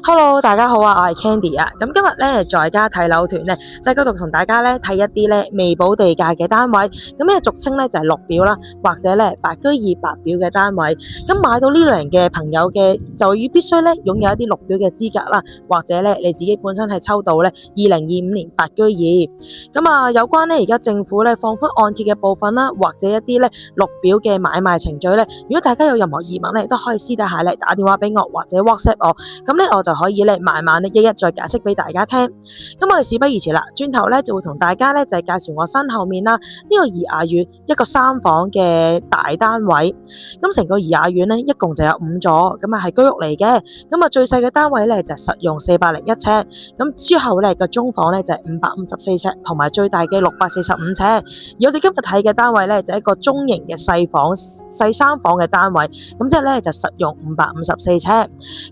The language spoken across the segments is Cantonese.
Hello，大家好啊，我係 Candy 啊。咁今日咧在家睇樓團咧，就係繼續同大家咧睇一啲咧未補地價嘅單位，咁咧俗稱咧就係綠表啦，或者咧白居二白表嘅單位。咁買到呢類型嘅朋友嘅，就要必須咧擁有一啲綠表嘅資格啦，或者咧你自己本身係抽到咧2025年白居二。咁啊，有關咧而家政府咧放寬按揭嘅部分啦，或者一啲咧綠表嘅買賣程序咧，如果大家有任何疑問咧，都可以私底下咧打電話俾我，或者 WhatsApp 我。咁咧我就可以咧慢慢咧一一再解釋俾大家聽。咁我哋事不宜遲啦，轉頭咧就會同大家咧就係介紹我身後面啦呢個怡雅苑一個3房嘅大單位。咁成個怡雅苑咧一共就有5座，咁啊係居屋嚟嘅。咁啊最細嘅單位咧就係實用401尺，咁之後咧個中房咧就係554尺，同埋最大嘅645尺。而我哋今日睇嘅單位咧就係一個中型嘅細3房嘅單位，咁即係咧就實用554尺。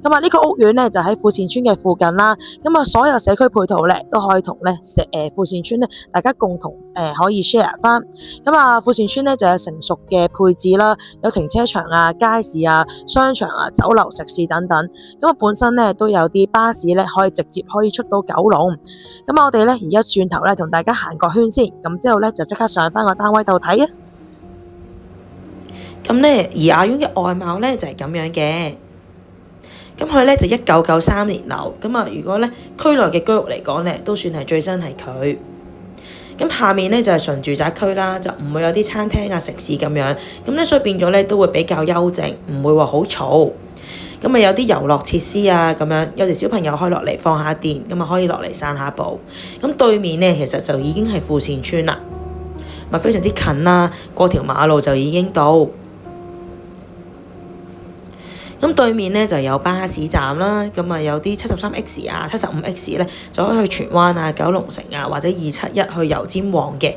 咁啊呢個屋苑咧就喺富善村嘅附近啦，咁啊所有社區配套咧都可以同咧富善村咧大家共同可以 share 翻。咁啊富善村咧就有成熟嘅配置啦，有停車場啊、街市啊、商場啊、酒樓食肆等等。咁啊本身咧都有啲巴士咧可以直接可以出到九龍。咁我哋咧而家轉頭咧同大家行個圈先，咁之後咧就即刻上翻個單位度睇啊。咁咧怡雅苑嘅外貌咧就係咁樣嘅。咁佢咧就1993年樓，咁啊如果咧區內嘅居屋嚟講咧，都算係最新係佢。咁下面咧就係純住宅區啦，就唔會有啲餐廳啊、食肆咁樣，咁咧所以變咗咧都會比較幽靜，唔會話好嘈。咁啊有啲遊樂設施啊咁樣，有時小朋友可以落嚟放下電，咁啊可以落嚟散下步。咁對面咧其實就已經係富善村啦，咪非常之近啦，過條馬路就已經到。咁對面咧就有巴士站啦，咁啊有啲73X 啊、75X 咧就可以去荃灣啊、九龍城啊或者271去油尖旺嘅。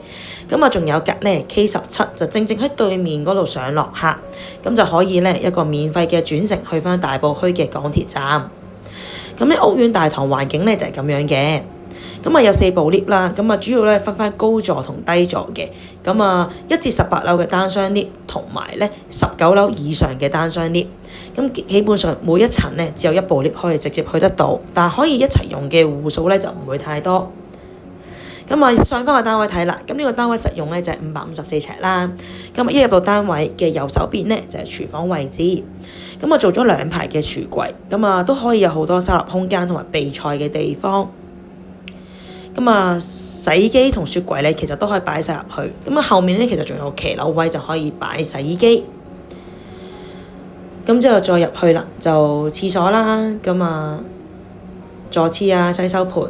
咁啊仲有隔咧 K17就正喺對面嗰度上落客，咁就可以咧一個免費嘅轉乘去返大埔墟嘅港鐵站。咁咧屋苑大堂環境咧就係咁樣嘅。咁啊有4部 lift 啦，咁啊主要咧分翻高座同低座嘅。咁啊1至18樓嘅單雙 lift，同埋咧19樓以上嘅單雙 lift。咁基本上每一層咧只有1部 lift 可以直接去得到，但可以一齊用嘅戶數咧就唔會太多。咁啊上翻個單位睇啦，咁呢個單位實用咧就係554尺啦。咁一入到單位嘅右手邊咧就係廚房位置，咁啊做咗2排嘅櫥櫃，咁啊都可以有好多收納空間同埋備菜嘅地方。咁啊，洗衣機同雪櫃咧，其實都可以擺晒入去。咁啊，後面咧其實仲有騎樓位就可以擺洗衣機。咁之後再入去啦，就廁所啦。咁啊，坐廁啊、洗手盆。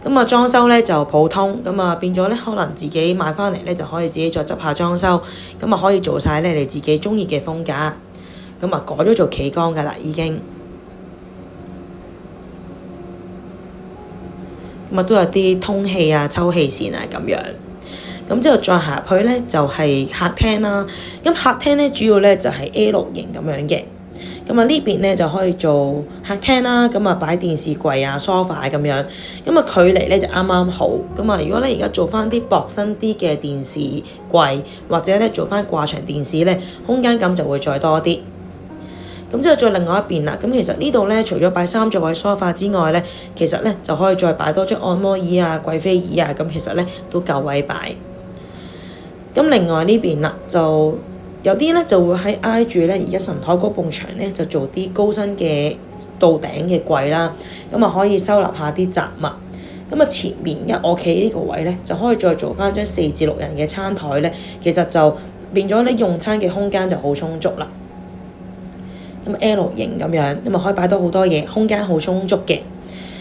咁啊，裝修咧就普通。咁啊，變咗咧，可能自己買翻嚟咧就可以自己再執下裝修。咁啊，可以做晒咧你自己中意嘅風格。咁啊，改咗做企缸噶啦，已經。咁啊都有啲通氣啊、抽氣扇啊咁樣。咁之後再下去咧就係客廳啦。咁客廳咧主要咧就係 L 型咁樣嘅。咁啊呢邊咧就可以做客廳啦。咁啊擺電視櫃啊、sofa 咁樣。咁啊距離咧就啱啱好。咁啊如果咧而家做翻啲薄身啲嘅電視櫃，或者咧做翻掛牆電視咧，空間感就會再多啲。咁之後再另外一邊啦，咁其實呢度咧除咗擺3座位梳化之外咧，其實咧就可以再擺多張按摩椅啊、貴妃椅啊，咁其實咧都夠位擺。咁另外呢邊啦，就有啲咧就會喺挨住咧而家神台嗰埲牆咧，就做啲高身嘅到頂嘅櫃啦，咁啊可以收納下啲雜物。咁啊前面我企呢個位咧，就可以再做翻張4至6人嘅餐台咧，其實就變咗你用餐嘅空間就好充足啦。咁 L 型咁樣，咁啊可以擺到好多嘢，空間好充足嘅。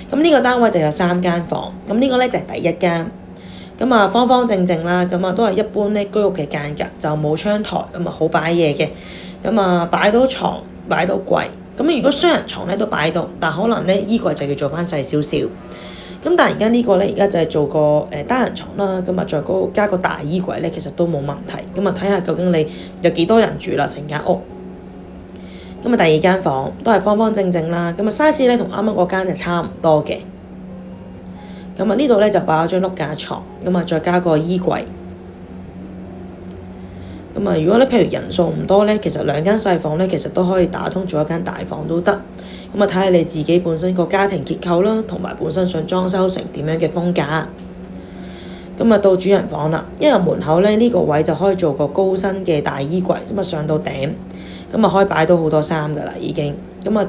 咁呢個單位就有3間房，咁呢個咧就係第1間。咁啊方方正正啦，咁啊都係一般咧居屋嘅間隔，就冇窗台，咁啊好擺嘢嘅。咁啊擺到床，擺到櫃。咁如果雙人床咧都擺到，但可能咧衣櫃就要做翻細少少。咁但係而家呢個咧，而家就係做個單人床啦，咁啊再加個大衣櫃咧，其實都冇問題。咁啊睇下究竟你有幾多人住啦，成間屋。咁啊第2間房都係方方正正啦，咁啊 size 咧同啱啱嗰間就差唔多嘅。咁啊呢度咧就擺咗張碌架床，咁啊再加個衣櫃。咁啊，如果咧譬如人數唔多咧，其實2間細房咧，其實都可以打通做一間大房都得。咁啊，睇下你自己本身個家庭結構啦，同埋本身想裝修成點樣嘅風格。咁啊，到主人房啦，一入門口咧，呢個位就可以做個高身嘅大衣櫃，咁啊上到頂，咁啊可以擺到好多衫噶啦已經。咁啊，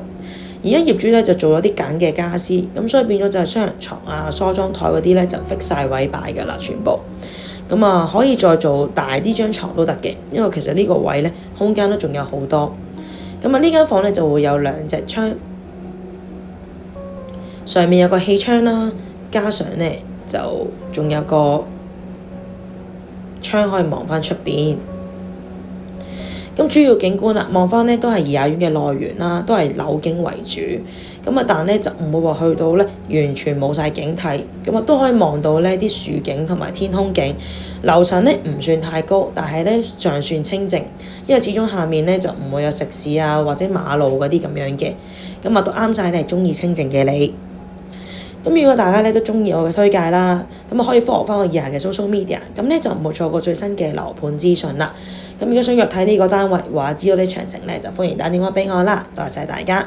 而家業主咧就做咗啲簡嘅家私，咁所以變咗就係雙人床啊、梳妝台嗰啲咧就 fix 晒位擺噶啦全部。咁啊，可以再做大啲張床都得嘅，因為其實呢個位咧空間都仲有好多。咁啊，呢間房咧就會有2隻窗，上面有個氣窗啦，加上咧就仲有個窗可以望翻出邊。咁主要景觀啦，望翻咧都係怡雅苑嘅內園啦，都係樓景為主。咁啊，但咧就唔會話去到咧完全冇晒景睇，咁啊都可以望到咧啲樹景同埋天空景。樓層咧唔算太高，但係咧尚算清靜，因為始終下面咧就唔會有食肆啊或者馬路嗰啲咁樣嘅，咁啊都啱晒你係中意清靜嘅你。咁如果大家咧都中意我嘅推介啦，咁啊可以 follow 翻我以下嘅 social media，咁咧就唔會錯過最新嘅樓盤資訊啦。咁如果想約睇呢個單位或者知道啲詳情咧，就歡迎打電話俾我啦。多謝大家。